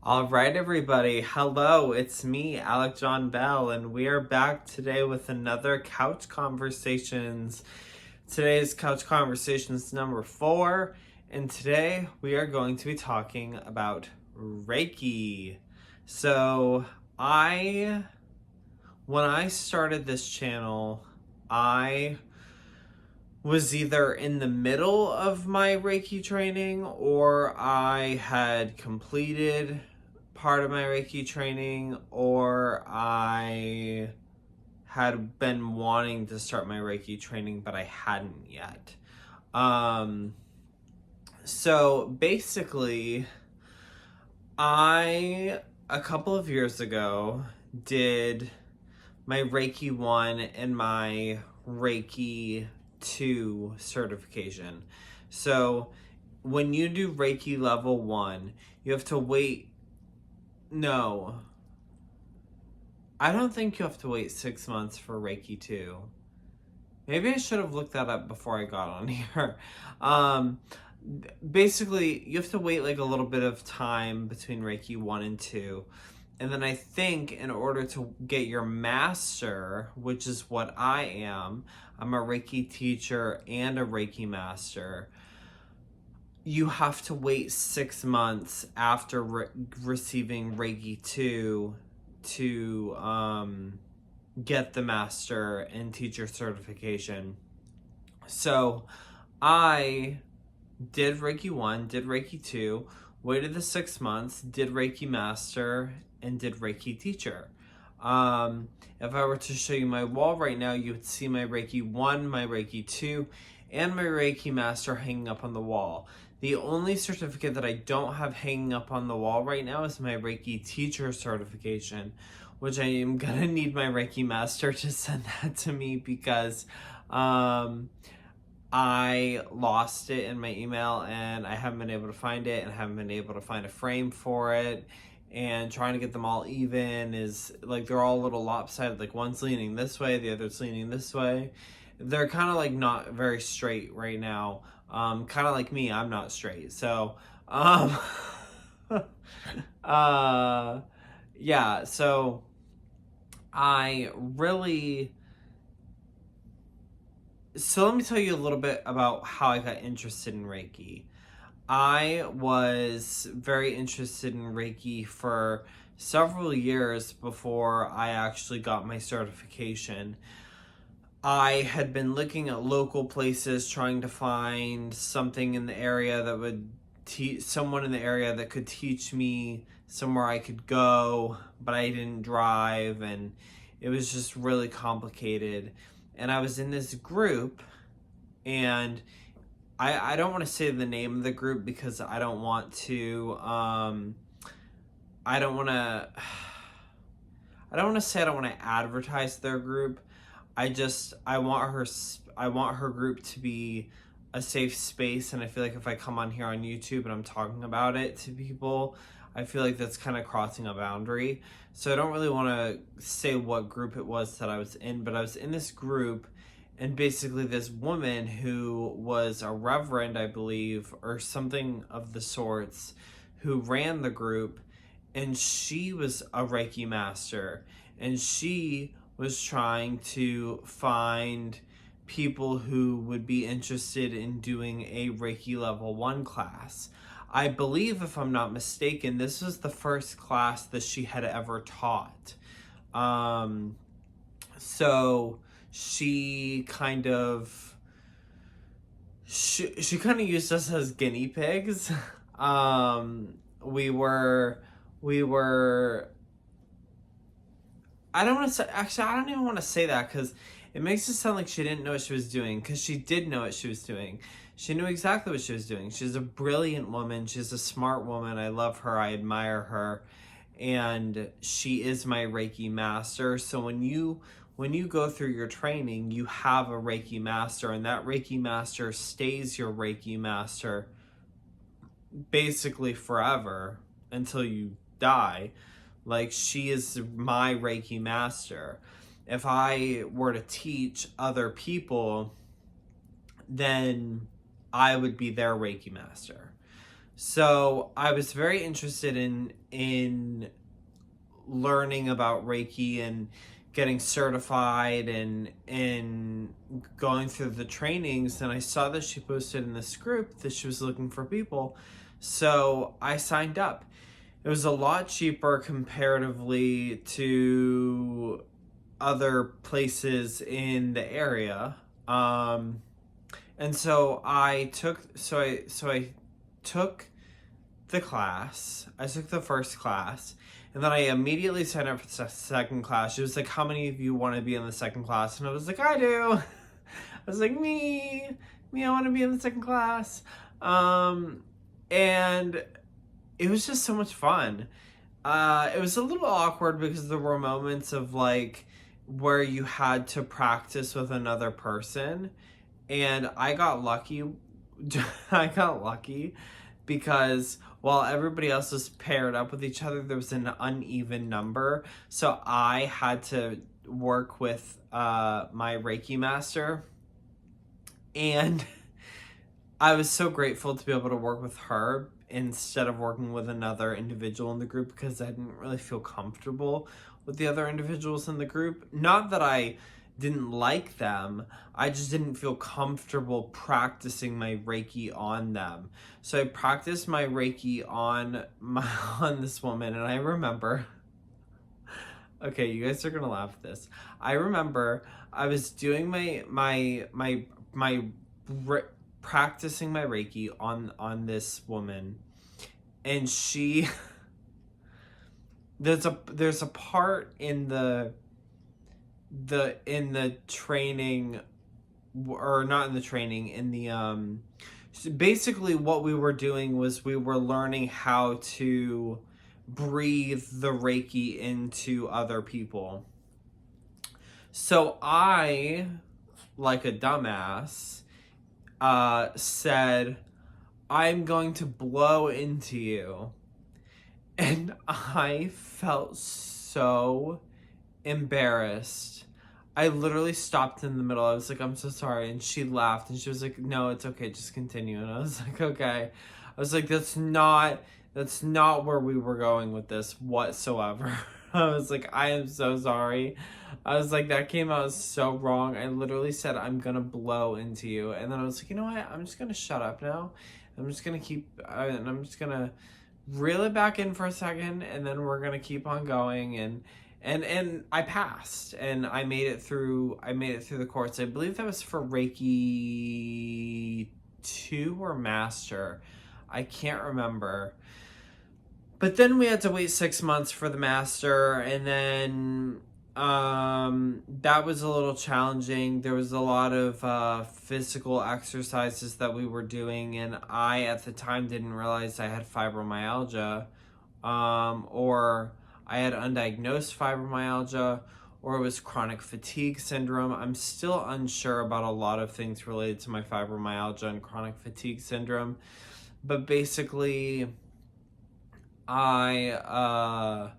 All right, everybody. Hello, it's me, Alec John Bell, and we are back today with another Couch Conversations. Today's Couch Conversations number 4, and today we are going to be talking about Reiki. So, when I started this channel, I was either in the middle of my Reiki training or I had completed part of my Reiki training, or I had been wanting to start my Reiki training, but I hadn't yet. So basically, a couple of years ago, did my Reiki 1 and my Reiki 2 certification. So when you do Reiki level 1, you have to wait. No, I don't think you have to wait 6 months for Reiki 2. Maybe I should have looked that up before I got on here. Basically, you have to wait like a little bit of time between Reiki 1 and 2. And then I think in order to get your master, which is what I'm a Reiki teacher and a Reiki master, you have to wait 6 months after receiving Reiki 2 to get the master and teacher certification. So I did Reiki 1, did Reiki 2, waited the 6 months, did Reiki master, and did Reiki teacher. If I were to show you my wall right now, you would see my Reiki 1, my Reiki 2, and my Reiki master hanging up on the wall. The only certificate that I don't have hanging up on the wall right now is my Reiki teacher certification, which I am going to need my Reiki master to send that to me because I lost it in my email and I haven't been able to find it, and I haven't been able to find a frame for it. And trying to get them all even is like they're all a little lopsided. Like one's leaning this way, the other's leaning this way. They're kind of like not very straight right now. Kind of like me, I'm not straight. So, yeah. So I really. So let me tell you a little bit about how I got interested in Reiki. I was very interested in Reiki for several years before I actually got my certification. I had been looking at local places, trying to find something in the area that would someone in the area that could teach me somewhere I could go, but I didn't drive, and it was just really complicated. And I was in this group, and I don't want to say the name of the group because I don't want to I don't want to say I don't want to advertise their group. I want her group to be a safe space, and I feel like if I come on here on YouTube and I'm talking about it to people, I feel like that's kind of crossing a boundary. So I don't really want to say what group it was that I was in, but I was in this group, and basically this woman who was a reverend, I believe, or something of the sorts, who ran the group, and she was a Reiki master, and she was trying to find people who would be interested in doing a Reiki level 1 class. I believe, if I'm not mistaken, this was the first class that she had ever taught. So she kind of used us as guinea pigs. We were I don't want to say, actually, I don't even want to say that because it makes it sound like she didn't know what she was doing, because she did know what she was doing. She knew exactly what she was doing. She's a brilliant woman. She's a smart woman. I love her. I admire her. And she is my Reiki master. So when you go through your training, you have a Reiki master, and that Reiki master stays your Reiki master basically forever until you die. Like, she is my Reiki master. If I were to teach other people, then I would be their Reiki master. So I was very interested in learning about Reiki and getting certified and going through the trainings, and I saw that she posted in this group that she was looking for people. So I signed up. It was a lot cheaper comparatively to other places in the area. And so I took the class. I took the first class, and then I immediately signed up for the second class. She was like, "How many of you want to be in the second class?" And I was like, "I do." I was like, "Me, I want to be in the second class." And it was just so much fun. It was a little awkward because there were moments of like where you had to practice with another person, and I got lucky. I got lucky because while everybody else was paired up with each other, there was an uneven number. So I had to work with my Reiki master, and I was so grateful to be able to work with her instead of working with another individual in the group, because I didn't really feel comfortable with the other individuals in the group. Not that I didn't like them, I just didn't feel comfortable practicing my Reiki on them. So I practiced my Reiki on on this woman, and I remember, okay, you guys are gonna laugh at this. I remember I was doing my practicing my Reiki on this woman, and she there's a part in the training, or not in the training, in the so basically what we were doing was we were learning how to breathe the Reiki into other people. So I, like a dumbass, said, "I'm going to blow into you." And I felt so embarrassed. I literally stopped in the middle. I was like, "I'm so sorry." And she laughed and she was like, "No, it's okay. Just continue." And I was like, "Okay." I was like, that's not where we were going with this whatsoever." I was like, "I am so sorry." I was like, "That came out so wrong." I literally said, "I'm gonna blow into you." And then I was like, "You know what? I'm just gonna shut up now. I'm just gonna and I'm just gonna reel it back in for a second, and then we're gonna keep on going." And I passed, and I made it through the course. I believe that was for Reiki 2 or Master. I can't remember. But then we had to wait 6 months for the Master, and then that was a little challenging. There was a lot of physical exercises that we were doing, and I at the time didn't realize I had fibromyalgia, or I had undiagnosed fibromyalgia, or it was chronic fatigue syndrome. I'm still unsure about a lot of things related to my fibromyalgia and chronic fatigue syndrome, but basically I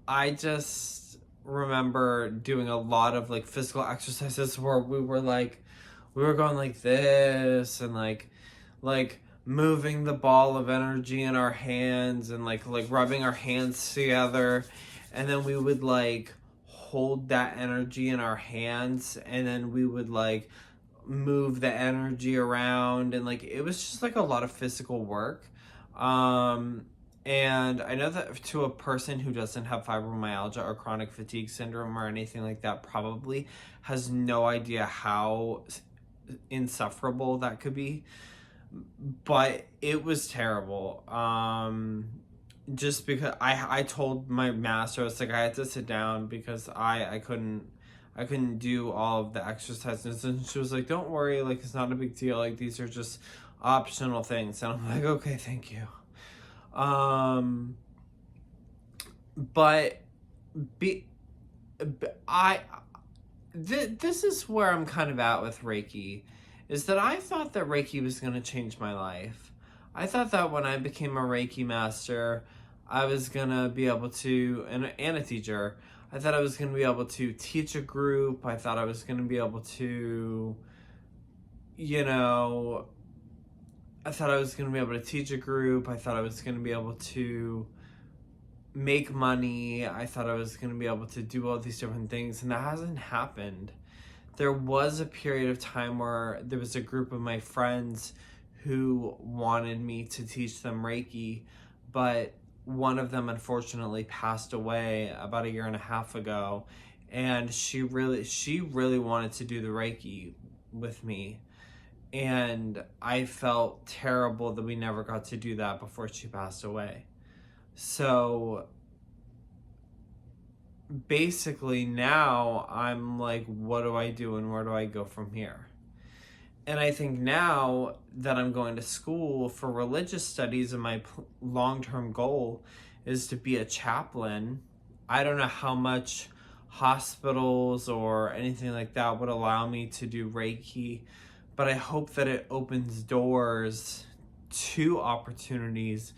I just remember doing a lot of like physical exercises where we were going like this, and like moving the ball of energy in our hands, and like rubbing our hands together, and then we would like hold that energy in our hands, and then we would like move the energy around, and like it was just like a lot of physical work. And I know that to a person who doesn't have fibromyalgia or chronic fatigue syndrome or anything like that, probably has no idea how insufferable that could be. But it was terrible. Just because I told my master, I was like, I had to sit down because I couldn't do all of the exercises, and she was like, "Don't worry, like it's not a big deal, like these are just optional things." And I'm like, "Okay, thank you." But be I this is where I'm kind of at with Reiki, is that I thought that Reiki was going to change my life. I thought that when I became a Reiki master, I was going to be able to, and a teacher, I thought I was going to be able to teach a group. I thought I was going to be able to, you know, I thought I was going to be able to teach a group. I thought I was going to be able to make money. I thought I was going to be able to do all these different things, and that hasn't happened. There was a period of time where there was a group of my friends who wanted me to teach them Reiki, but one of them unfortunately passed away about a year and a half ago, and she really wanted to do the Reiki with me. And I felt terrible that we never got to do that before she passed away. So basically now I'm like, what do I do and where do I go from here? And I think now that I'm going to school for religious studies and my long-term goal is to be a chaplain, I don't know how much hospitals or anything like that would allow me to do Reiki, but I hope that it opens doors to opportunities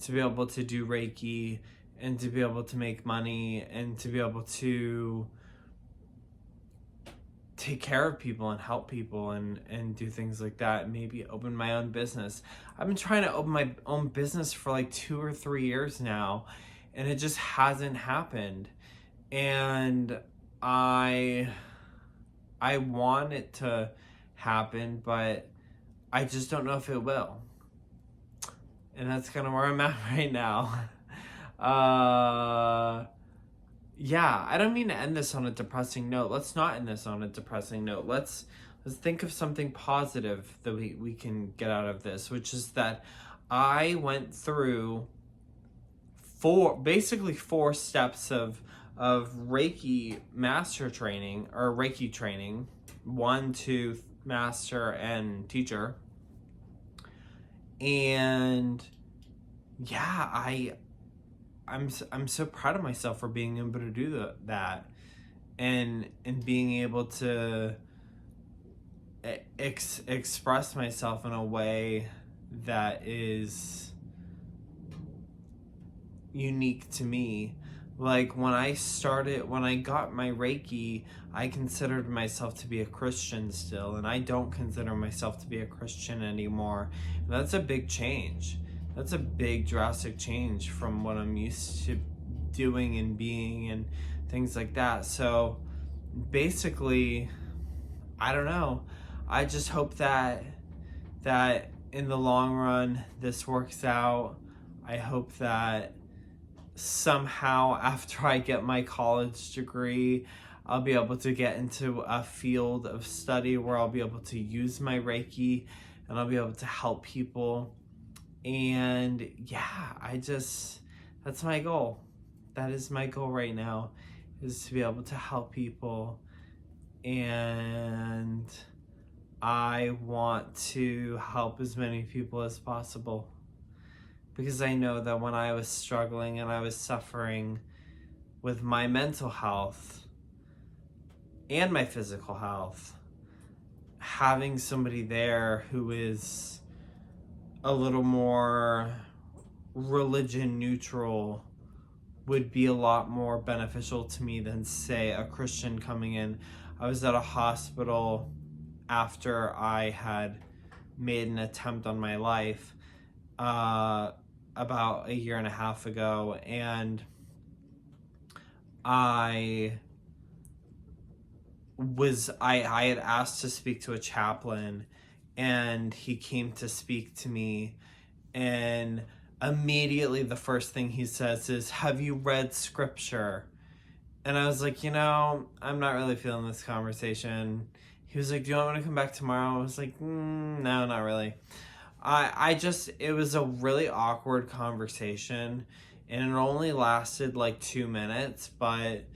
to be able to do Reiki and to be able to make money and to be able to take care of people and help people and do things like that, and maybe open my own business. I've been trying to open my own business for like 2 or 3 years now, and it just hasn't happened. And I want it to happen, but I just don't know if it will. And that's kind of where I'm at right now. Yeah, I don't mean to end this on a depressing note. Let's not end this on a depressing note. Let's think of something positive that we can get out of this, which is that I went through basically four steps of Reiki master training, or Reiki training, 1, 2, master and teacher. And yeah, I'm so proud of myself for being able to do that, and being able to express myself in a way that is unique to me. Like when I got my Reiki, I considered myself to be a Christian still, and I don't consider myself to be a Christian anymore. And that's a big change. That's a big drastic change from what I'm used to doing and being and things like that. So basically, I don't know. I just hope that in the long run this works out. I hope that somehow after I get my college degree, I'll be able to get into a field of study where I'll be able to use my Reiki and I'll be able to help people. And yeah, that's my goal. That is my goal right now, is to be able to help people. And I want to help as many people as possible, because I know that when I was struggling and I was suffering with my mental health and my physical health, having somebody there who is a little more religion neutral would be a lot more beneficial to me than, say, a Christian coming in. I was at a hospital after I had made an attempt on my life about a year and a half ago, and I had asked to speak to a chaplain, and he came to speak to me, and immediately the first thing he says is, "Have you read scripture?" And I was like, I'm not really feeling this conversation. He was like, "Do you want me to come back tomorrow?" I was like, no, not really. It was a really awkward conversation, and it only lasted like 2 minutes, but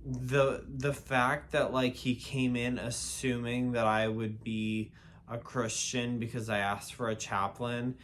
the fact that like he came in assuming that I would be a Christian because I asked for a chaplain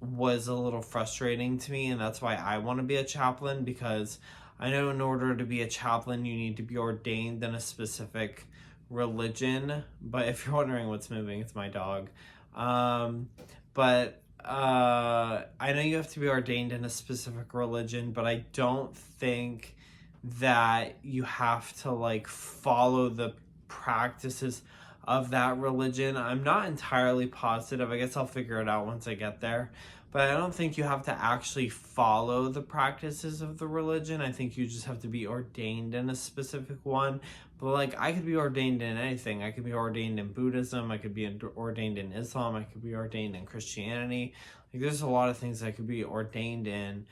was a little frustrating to me, and that's why I want to be a chaplain, because I know in order to be a chaplain you need to be ordained in a specific religion. But if you're wondering what's moving, it's my dog. But I know you have to be ordained in a specific religion, but I don't think that you have to like follow the practices of that religion. I'm not entirely positive. I guess I'll figure it out once I get there. But I don't think you have to actually follow the practices of the religion. I think you just have to be ordained in a specific one. But like, I could be ordained in anything. I could be ordained in Buddhism. I could be ordained in Islam. I could be ordained in Christianity. Like, there's a lot of things I could be ordained in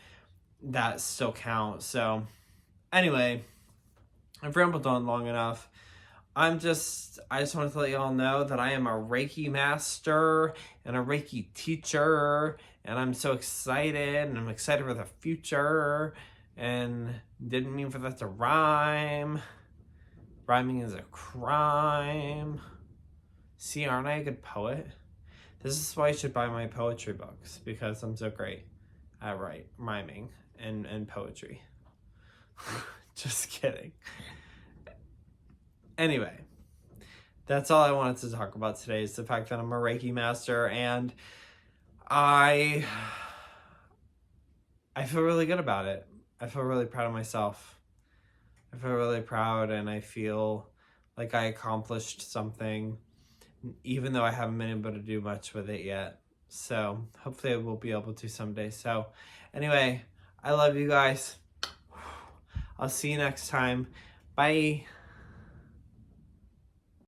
that still count. So anyway, I've rambled on long enough. I just wanted to let y'all know that I am a Reiki master and a Reiki teacher, and I'm so excited, and I'm excited for the future, and didn't mean for that to rhyme. Rhyming is a crime. See, aren't I a good poet? This is why you should buy my poetry books, because I'm so great at rhyming and poetry. Just kidding. Anyway, that's all I wanted to talk about today, is the fact that I'm a Reiki master, and I feel really good about it. I feel really proud of myself. I feel really proud, and I feel like I accomplished something, even though I haven't been able to do much with it yet. So hopefully I will be able to someday. So anyway, I love you guys. I'll see you next time. Bye.